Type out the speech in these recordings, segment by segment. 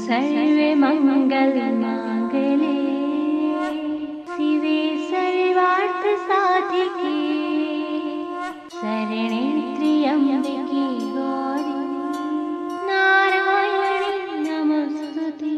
सर्वे मंगल मांगले शिवे सर्वार्थ साधिके शरणे त्र्यंबके गौरी नारायणी नमस्तुते।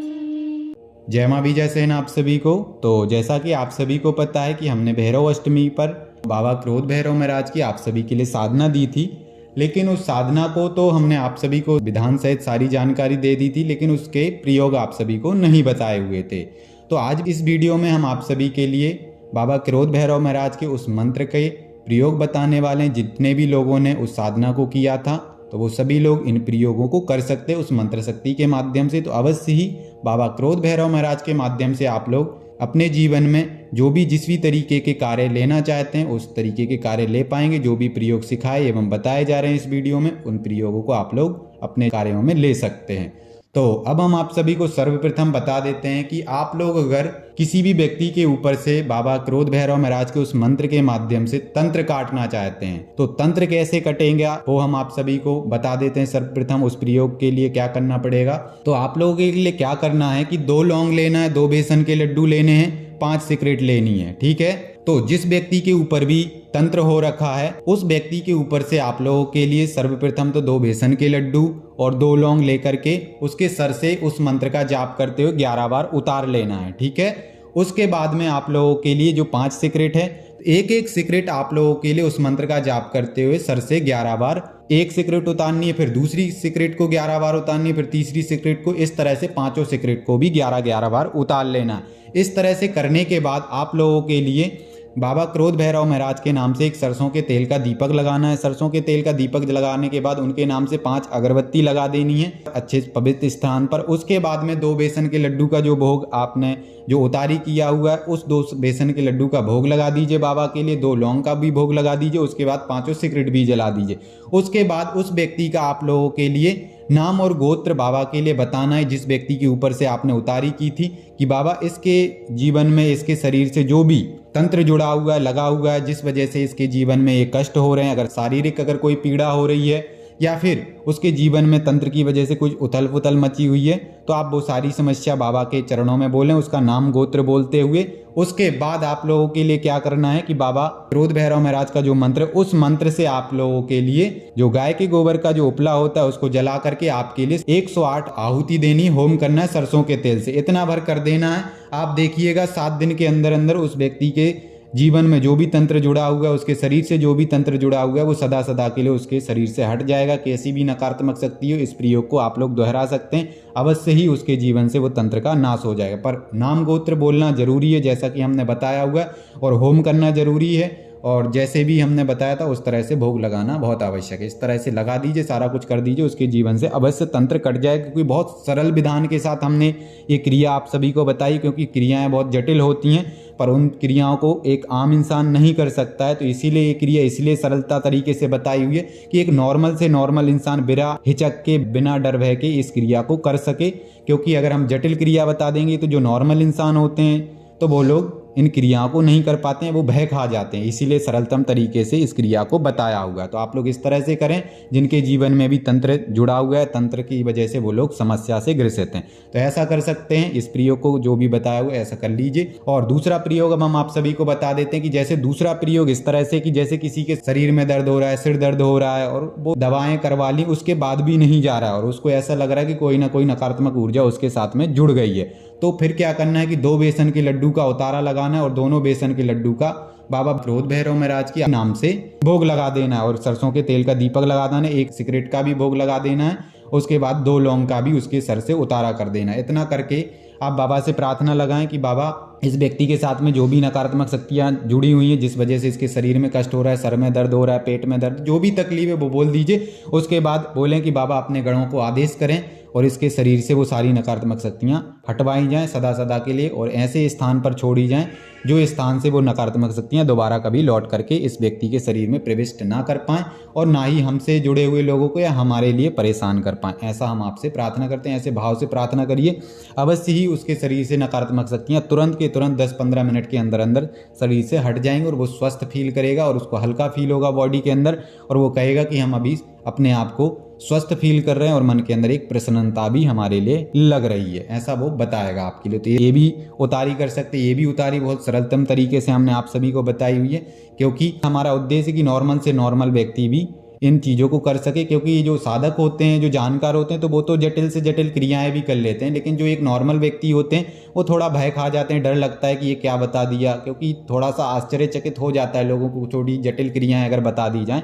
जय मां विजय सेन आप सभी को। तो जैसा कि आप सभी को पता है कि हमने भैरव अष्टमी पर बाबा क्रोध भैरव महाराज की आप सभी के लिए साधना दी थी, लेकिन उस साधना को तो हमने आप सभी को विधान सहित सारी जानकारी दे दी थी, लेकिन उसके प्रयोग आप सभी को नहीं बताए हुए थे। तो आज इस वीडियो में हम आप सभी के लिए बाबा क्रोध भैरव महाराज के उस मंत्र के प्रयोग बताने वाले हैं। जितने भी लोगों ने उस साधना को किया था तो वो सभी लोग इन प्रयोगों को कर सकते हैं उस मंत्र शक्ति के माध्यम से। तो अवश्य ही बाबा क्रोध भैरव महाराज के माध्यम से आप लोग अपने जीवन में जो भी जिस भी तरीके के कार्य लेना चाहते हैं उस तरीके के कार्य ले पाएंगे। जो भी प्रयोग सिखाए एवं बताए जा रहे हैं इस वीडियो में, उन प्रयोगों को आप लोग अपने कार्यों में ले सकते हैं। तो अब हम आप सभी को सर्वप्रथम बता देते हैं कि आप लोग अगर किसी भी व्यक्ति के ऊपर से बाबा क्रोध भैरव महाराज के उस मंत्र के माध्यम से तंत्र काटना चाहते हैं तो तंत्र कैसे कटेंगे वो हम आप सभी को बता देते हैं। सर्वप्रथम उस प्रयोग के लिए क्या करना पड़ेगा, तो आप लोगों के लिए क्या करना है कि 2 लौंग लेना है, 2 बेसन के लड्डू लेने हैं, 5 सिगरेट लेनी है, ठीक है। तो जिस व्यक्ति के ऊपर भी तंत्र हो रखा है उस व्यक्ति के ऊपर से आप लोगों के लिए सर्वप्रथम तो 2 बेसन के लड्डू और 2 लौंग लेकर के उसके सर से उस मंत्र का जाप करते हुए 11 बार उतार लेना है, ठीक है। उसके बाद में आप लोगों के लिए जो 5 सिगरेट है, एक एक सिगरेट आप लोगों के लिए उस मंत्र का जाप करते हुए सर से 11 बार एक सिगरेट उतारनी है, फिर दूसरी सिगरेट को 11 बार उतारनी है, फिर तीसरी सिगरेट को, इस तरह से 5 सिगरेट को भी 11-11 बार उतार लेना। इस तरह से करने के बाद आप लोगों के लिए बाबा क्रोध भैरव महाराज के नाम से एक सरसों के तेल का दीपक लगाना है। सरसों के तेल का दीपक लगाने के बाद उनके नाम से 5 अगरबत्ती लगा देनी है अच्छे पवित्र स्थान पर। उसके बाद में 2 बेसन के लड्डू का जो भोग आपने जो उतारी किया हुआ है उस 2 बेसन के लड्डू का भोग लगा दीजिए बाबा के लिए, 2 लौंग का भी भोग लगा दीजिए। उसके बाद 5 सिगरेट भी जला दीजिए। उसके बाद उस व्यक्ति का आप लोगों के लिए नाम और गोत्र बाबा के लिए बताना है जिस व्यक्ति के ऊपर से आपने उतारी की थी, कि बाबा इसके जीवन में इसके शरीर से जो भी तंत्र जुड़ा हुआ है लगा हुआ है जिस वजह से इसके जीवन में ये कष्ट हो रहे हैं, अगर शारीरिक अगर कोई पीड़ा हो रही है या फिर उसके जीवन में तंत्र की वजह से कुछ उथल पुथल मची हुई है, तो आप वो सारी समस्या बाबा के चरणों में बोलें उसका नाम गोत्र बोलते हुए। उसके बाद आप लोगों के लिए क्या करना है कि बाबा क्रोध भैरव महाराज का जो मंत्र, उस मंत्र से आप लोगों के लिए जो गाय के गोबर का जो उपला होता है उसको जला करके आपके लिए 108 आहुति देनी, होम करना है सरसों के तेल से। इतना भर कर देना है। आप देखिएगा 7 दिन के अंदर अंदर उस व्यक्ति के जीवन में जो भी तंत्र जुड़ा हुआ है, उसके शरीर से जो भी तंत्र जुड़ा हुआ है वो सदा सदा के लिए उसके शरीर से हट जाएगा। कैसी भी नकारात्मक शक्ति हो, इस प्रयोग को आप लोग दोहरा सकते हैं, अवश्य ही उसके जीवन से वो तंत्र का नाश हो जाएगा। पर नाम गोत्र बोलना जरूरी है जैसा कि हमने बताया हुआ है, और होम करना जरूरी है, और जैसे भी हमने बताया था उस तरह से भोग लगाना बहुत आवश्यक है। इस तरह से लगा दीजिए, सारा कुछ कर दीजिए, उसके जीवन से अवश्य तंत्र कट जाएगा। क्योंकि बहुत सरल विधान के साथ हमने ये क्रिया आप सभी को बताई, क्योंकि क्रियाएं बहुत जटिल होती हैं पर उन क्रियाओं को एक आम इंसान नहीं कर सकता है। तो इसीलिए ये क्रिया इसलिए सरलता तरीके से बताई हुई है कि एक नॉर्मल से नॉर्मल इंसान बिना हिचक के बिना डर भय के इस क्रिया को कर सके। क्योंकि अगर हम जटिल क्रिया बता देंगे तो जो नॉर्मल इंसान होते हैं तो वो लोग इन क्रियाओं को नहीं कर पाते हैं, वो भय खा जाते हैं। इसीलिए सरलतम तरीके से इस क्रिया को बताया हुआ। तो आप लोग इस तरह से करें जिनके जीवन में भी तंत्र जुड़ा हुआ है, तंत्र की वजह से वो लोग समस्या से ग्रसित हैं, तो ऐसा कर सकते हैं। इस प्रयोग को जो भी बताया हुआ ऐसा कर लीजिए। और दूसरा प्रयोग अब हम आप सभी को बता देते हैं कि जैसे दूसरा प्रयोग इस तरह से कि जैसे किसी के शरीर में दर्द हो रहा है, सिर दर्द हो रहा है और वो दवाएं करवा ली, उसके बाद भी नहीं जा रहा है और उसको ऐसा लग रहा है कि कोई ना कोई नकारात्मक ऊर्जा उसके साथ में जुड़ गई है, तो फिर क्या करना है कि 2 बेसन के लड्डू का उतारा लगाना है और दोनों बेसन के लड्डू का बाबा क्रोध भैरव महाराज के नाम से भोग लगा देना है। और सरसों के तेल का दीपक लगा देना है, 1 सिगरेट का भी भोग लगा देना है। उसके बाद 2 लौंग का भी उसके सर से उतारा कर देना है। इतना करके आप बाबा से प्रार्थना लगाएं कि बाबा इस व्यक्ति के साथ में जो भी नकारात्मक शक्तियां जुड़ी हुई हैं जिस वजह से इसके शरीर में कष्ट हो रहा है, सर में दर्द हो रहा है, पेट में दर्द, जो भी तकलीफ है वो बोल दीजिए। उसके बाद बोलें कि बाबा अपने गणों को आदेश करें और इसके शरीर से वो सारी नकारात्मक शक्तियां हटवाई जाएं सदा सदा के लिए, और ऐसे स्थान पर छोड़ी जाएं जो स्थान से वो नकारात्मक शक्तियां दोबारा कभी लौट करके इस व्यक्ति के शरीर में प्रविष्ट ना कर पाएं और ना ही हमसे जुड़े हुए लोगों को या हमारे लिए परेशान कर पाएं। ऐसा हम आपसे प्रार्थना करते हैं। ऐसे भाव से प्रार्थना करिए, अवश्य ही उसके शरीर से नकारात्मक शक्तियां तुरंत के तुरंत 10-15 मिनट के अंदर अंदर शरीर से हट जाएंगे और वो स्वस्थ फील करेगा और उसको हल्का फील होगा बॉडी के अंदर, और वो कहेगा कि हम अभी अपने आप को स्वस्थ फील कर रहे हैं और मन के अंदर एक प्रसन्नता भी हमारे लिए लग रही है, ऐसा वो बताएगा आपके लिए। तो ये भी उतारी कर सकते हैं, ये भी उतारी बहुत सरलतम तरीके से हमने आप सभी को बताई हुई है, क्योंकि हमारा उद्देश्य कि नॉर्मल से नॉर्मल व्यक्ति भी इन चीज़ों को कर सके। क्योंकि ये जो साधक होते हैं, जो जानकार होते हैं, तो वो तो जटिल से जटिल क्रियाएं भी कर लेते हैं, लेकिन जो एक नॉर्मल व्यक्ति होते हैं वो थोड़ा भय खा जाते हैं, डर लगता है कि ये क्या बता दिया, क्योंकि थोड़ा सा आश्चर्यचकित हो जाता है लोगों को थोड़ी जटिल क्रियाएं अगर बता दी जाएं।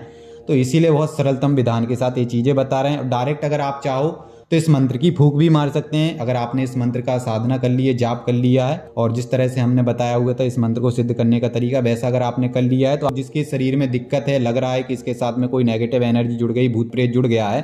तो इसीलिए बहुत सरलतम विधान के साथ ये चीज़ें बता रहे हैं। डायरेक्ट अगर आप चाहो तो इस मंत्र की फूंक भी मार सकते हैं, अगर आपने इस मंत्र का साधना कर लिया, जाप कर लिया है, और जिस तरह से हमने बताया हुआ था इस मंत्र को सिद्ध करने का तरीका, वैसा अगर आपने कर लिया है, तो जिसके शरीर में दिक्कत है, लग रहा है कि इसके साथ में कोई नेगेटिव एनर्जी जुड़ गई, भूत प्रेत जुड़ गया है,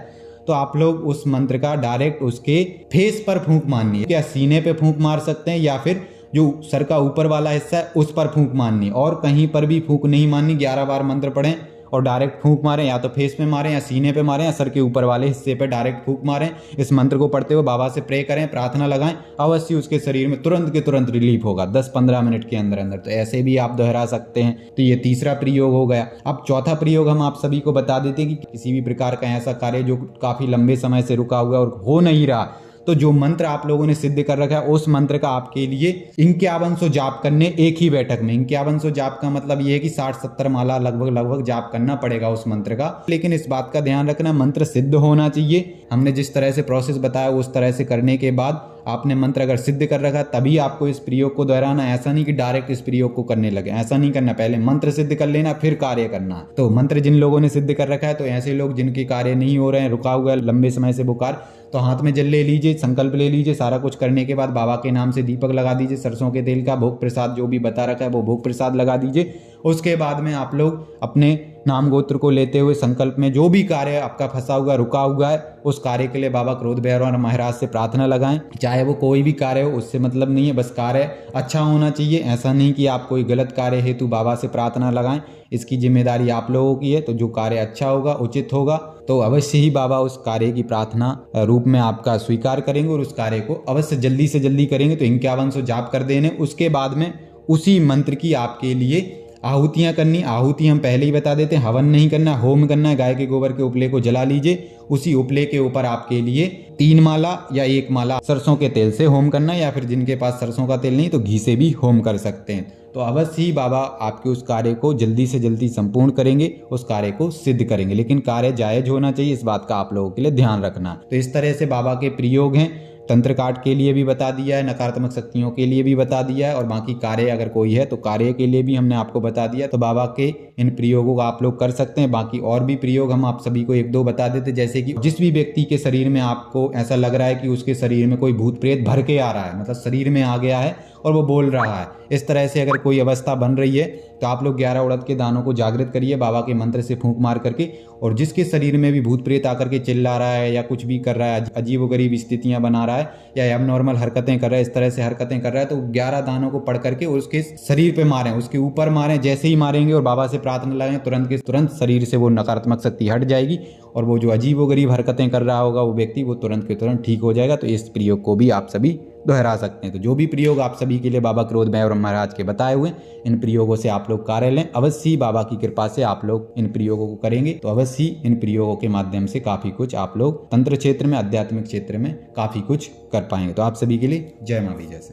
तो आप लोग उस मंत्र का डायरेक्ट उसके फेस पर फूंक मारनी है। क्या सीने पे फूंक मार सकते हैं, या फिर जो सर का ऊपर वाला हिस्सा है उस पर फूंक मारनी, और कहीं पर भी फूंक नहीं मारनी। 11 बार मंत्र पढ़ें और डायरेक्ट फूंक मारें, या तो फेस पे मारें, या सीने पे मारें, या सर के ऊपर वाले हिस्से पे डायरेक्ट फूंक मारें। इस मंत्र को पढ़ते हुए बाबा से प्रे करें, प्रार्थना लगाएं, अवश्य उसके शरीर में तुरंत के तुरंत रिलीफ होगा 10-15 मिनट के अंदर अंदर। तो ऐसे भी आप दोहरा सकते हैं। तो ये तीसरा प्रयोग हो गया। अब चौथा प्रयोग हम आप सभी को बता देते हैं कि किसी भी प्रकार का ऐसा कार्य जो काफ़ी लंबे समय से रुका हुआ और हो नहीं रहा, तो जो मंत्र आप लोगों ने सिद्ध कर रखा है उस मंत्र का आपके लिए 5100 जाप करने एक ही बैठक में। 5100 जाप का मतलब ये है कि 60-70 माला लगभग जाप करना पड़ेगा उस मंत्र का। लेकिन इस बात का ध्यान रखना, मंत्र सिद्ध होना चाहिए। हमने जिस तरह से प्रोसेस बताया उस तरह से करने के बाद आपने मंत्र अगर सिद्ध कर रखा तभी आपको इस प्रयोग को दोहराना। ऐसा नहीं कि डायरेक्ट इस प्रयोग को करने लगे, ऐसा नहीं करना। पहले मंत्र सिद्ध कर लेना फिर कार्य करना। तो मंत्र जिन लोगों ने सिद्ध कर रखा है, तो ऐसे लोग जिनके कार्य नहीं हो रहे हैं, रुका हुआ है लंबे समय से बुखार, तो हाथ में जल ले लीजिए, संकल्प ले लीजिए। सारा कुछ करने के बाद बाबा के नाम से दीपक लगा दीजिए, सरसों के तेल का भोग प्रसाद जो भी बता रखा है वो भोग प्रसाद लगा दीजिए। उसके बाद में आप लोग अपने नाम गोत्र को लेते हुए संकल्प में जो भी कार्य आपका फंसा हुआ रुका हुआ है उस कार्य के लिए बाबा क्रोध भैरव महाराज से प्रार्थना लगाएं। चाहे वो कोई भी कार्य हो, उससे मतलब नहीं है, बस कार्य अच्छा होना चाहिए। ऐसा नहीं कि आप कोई गलत कार्य हेतु बाबा से प्रार्थना लगाएं, इसकी जिम्मेदारी आप लोगों की है। तो जो कार्य अच्छा होगा, उचित होगा, तो अवश्य ही बाबा उस कार्य की प्रार्थना रूप में आपका स्वीकार करेंगे और उस कार्य को अवश्य जल्दी से जल्दी करेंगे। तो 5100 जाप कर देने, उसके बाद में उसी मंत्र की आपके लिए आहुतियाँ करनी। आहुति हम पहले ही बता देते हैं, हवन नहीं करना, होम करना है। गाय के गोबर के उपले को जला लीजिए, उसी उपले के ऊपर आपके लिए 3 माला या 1 माला सरसों के तेल से होम करना, या फिर जिनके पास सरसों का तेल नहीं तो घी से भी होम कर सकते हैं। तो अवश्य ही बाबा आपके उस कार्य को जल्दी से जल्दी संपूर्ण करेंगे, उस कार्य को सिद्ध करेंगे। लेकिन कार्य जायज होना चाहिए, इस बात का आप लोगों के लिए ध्यान रखना। तो इस तरह से बाबा के प्रयोग हैं। तंत्र काट के लिए भी बता दिया है, नकारात्मक शक्तियों के लिए भी बता दिया है, और बाकी कार्य अगर कोई है तो कार्य के लिए भी हमने आपको बता दिया। तो बाबा के इन प्रयोगों को आप लोग कर सकते हैं। बाकी और भी प्रयोग हम आप सभी को 1-2 बता देते, जैसे कि जिस भी व्यक्ति के शरीर में आपको ऐसा लग रहा है कि उसके शरीर में कोई भूत प्रेत भर के आ रहा है, मतलब शरीर में आ गया है और वो बोल रहा है, इस तरह से अगर कोई अवस्था बन रही है तो आप लोग 11 उड़द के दानों को जागृत करिए बाबा के मंत्र से फूंक मार करके। और जिसके शरीर में भी भूत प्रेत आकर के चिल्ला रहा है या कुछ भी कर रहा है, अजीबोगरीब स्थितियां बना रहा है या एबनॉर्मल हरकतें कर रहा है, इस तरह से हरकतें कर रहा है, तो 11 दानों को पढ़ करके उसके शरीर पे मारें, उसके ऊपर मारें। जैसे ही मारेंगे और बाबा से प्रार्थना लगाएं, तुरंत के तुरंत शरीर से वो नकारात्मक शक्ति हट जाएगी और वो जो अजीबोगरीब हरकतें कर रहा होगा वो व्यक्ति, वो तुरंत के तुरंत ठीक हो जाएगा। तो इस प्रयोग को भी आप सभी दोहरा सकते हैं। तो जो भी प्रयोग आप सभी के लिए बाबा क्रोध भैरव महाराज के बताए हुए, इन प्रयोगों से आप लोग कार्य लें। अवश्य ही बाबा की कृपा से आप लोग इन प्रयोगों को करेंगे तो अवश्य ही इन प्रयोगों के माध्यम से काफी कुछ आप लोग तंत्र क्षेत्र में, आध्यात्मिक क्षेत्र में काफी कुछ कर पाएंगे। तो आप सभी के लिए जय मां विजय से।